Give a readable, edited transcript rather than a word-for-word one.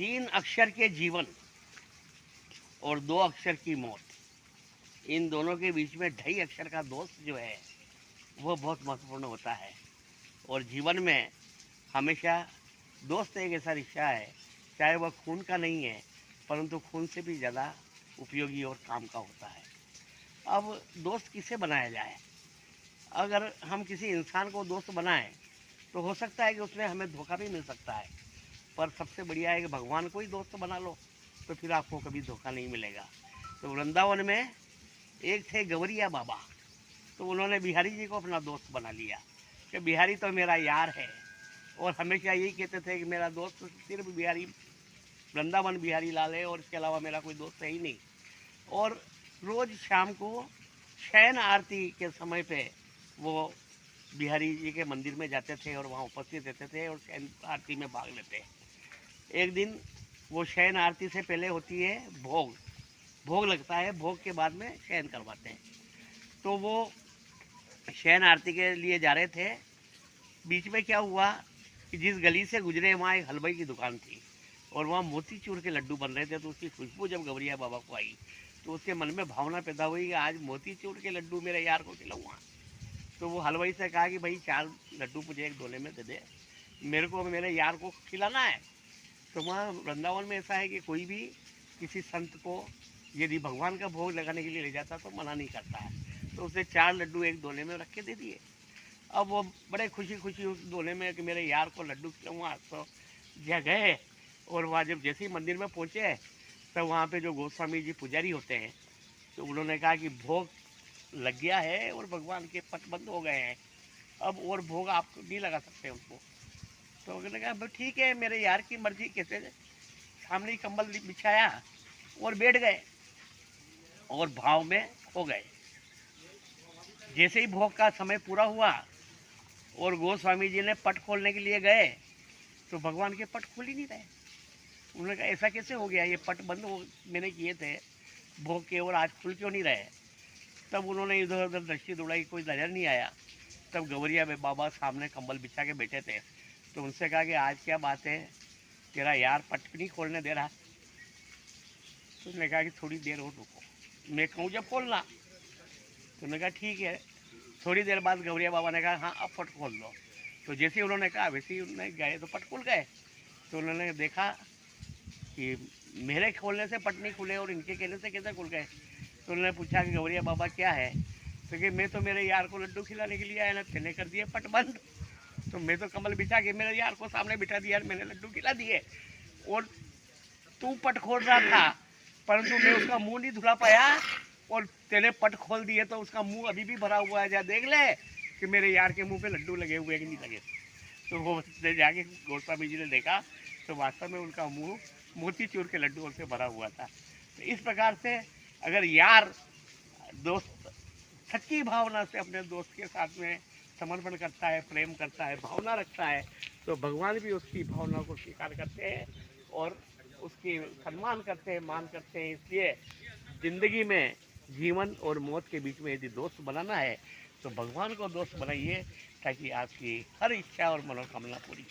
तीन अक्षर के जीवन और दो अक्षर की मौत, इन दोनों के बीच में 2.5 अक्षर का दोस्त जो है वो बहुत महत्वपूर्ण होता है। और जीवन में हमेशा दोस्त एक ऐसा रिश्ता है, चाहे वह खून का नहीं है परंतु खून से भी ज़्यादा उपयोगी और काम का होता है। अब दोस्त किसे बनाया जाए? अगर हम किसी इंसान को दोस्त बनाएं तो हो सकता है कि उसमें हमें धोखा भी मिल सकता है, पर सबसे बढ़िया है कि भगवान को ही दोस्त बना लो, तो फिर आपको कभी धोखा नहीं मिलेगा। तो वृंदावन में एक थे गवरिया बाबा, तो उन्होंने बिहारी जी को अपना दोस्त बना लिया कि बिहारी तो मेरा यार है, और हमेशा यही कहते थे कि मेरा दोस्त सिर्फ बिहारी, वृंदावन बिहारी लाल है और इसके अलावा मेरा कोई दोस्त है ही नहीं। और रोज़ शाम को शयन आरती के समय पे वो बिहारी जी के मंदिर में जाते थे और वहाँ उपस्थित रहते थे और शयन आरती में भाग लेते। एक दिन वो शयन आरती से पहले होती है भोग, भोग लगता है, भोग के बाद में शयन करवाते हैं। तो वो शयन आरती के लिए जा रहे थे, बीच में क्या हुआ कि जिस गली से गुजरे वहाँ एक हलवाई की दुकान थी और वहाँ मोतीचूर के लड्डू बन रहे थे। तो उसकी खुशबू जब गवरिया बाबा को आई तो उसके मन में भावना पैदा हुई कि आज मोतीचूर के लड्डू मेरे यार को खिलाऊंगा। तो वो हलवाई से कहा कि भाई 4 लड्डू मुझे एक दोने में दे दे, मेरे को मेरे यार को खिलाना है। तो वहाँ वृंदावन में ऐसा है कि कोई भी किसी संत को यदि भगवान का भोग लगाने के लिए ले जाता तो मना नहीं करता है। तो उसे 4 लड्डू एक दोने में रख के दे दिए। अब वो बड़े खुशी खुशी उस दोने में कि मेरे यार को लड्डू खिलाऊंगा, तो गए। और वहाँ जब जैसे ही मंदिर में पहुँचे तब वहाँ पे जो गोस्वामी जी पुजारी होते हैं, तो उन्होंने कहा कि भोग लग गया है और भगवान के पट बंद हो गए हैं, अब और भोग आप नहीं लगा सकते उनको। तो उन्होंने कहा भाई ठीक है, मेरे यार की मर्जी। कैसे सामने ही कंबल बिछाया और बैठ गए और भाव में हो गए। जैसे ही भोग का समय पूरा हुआ और गोस्वामी जी ने पट खोलने के लिए गए तो भगवान के पट खोल ही नहीं रहे। उन्होंने कहा ऐसा कैसे हो गया, ये पट बंद हो मैंने किए थे भोग के और आज खुल क्यों नहीं रहे। तब उन्होंने इधर उधर दृष्टि दौड़ाई, कोई नजर नहीं आया। तब गवरिया बाबा सामने कंबल बिछा के बैठे थे, तो उनसे कहा कि आज क्या बात है, तेरा यार पट नहीं खोलने दे रहा। तो उन्होंने कहा कि थोड़ी देर और रुको, मैं कहूँ जब खोलना। तो उन्होंने कहा ठीक है। थोड़ी देर बाद गवरिया बाबा ने कहा हाँ अब पट खोल लो। तो जैसे ही उन्होंने कहा वैसे ही उन्होंने गए तो पट खुल गए। तो उन्होंने देखा कि मेरे खोलने से पट नहीं खुले और इनके कहने से कैसे खुल गए। तो उन्होंने पूछा कि गवरिया बाबा क्या है, तो कि मैं तो मेरे यार को लड्डू खिलाने के लिए आया ना, तेने कर दिए पट बंद। तो मैं तो कमल बिछा के मेरे यार को सामने बिठा दिया, मैंने लड्डू खिला दिए, और तू पट खोल रहा था परंतु मैं उसका मुंह नहीं धुला पाया, और तेरे पट खोल दिए तो उसका मुंह अभी भी भरा हुआ है, जा देख ले कि मेरे यार के मुंह पे लड्डू लगे हुए कि नहीं लगे। तो वो जाके गोस्वामी जी ने देखा तो वास्तव में उनका मुंह मोतीचूर के लड्डुओं से भरा हुआ था। तो इस प्रकार से अगर यार दोस्त सच्ची भावना से अपने दोस्त के साथ में समर्पण करता है, प्रेम करता है, भावना रखता है, तो भगवान भी उसकी भावना को स्वीकार करते हैं और उसकी सम्मान करते हैं, मान करते हैं। इसलिए जिंदगी में जीवन और मौत के बीच में यदि दोस्त बनाना है तो भगवान को दोस्त बनाइए, ताकि आपकी हर इच्छा और मनोकामना पूरी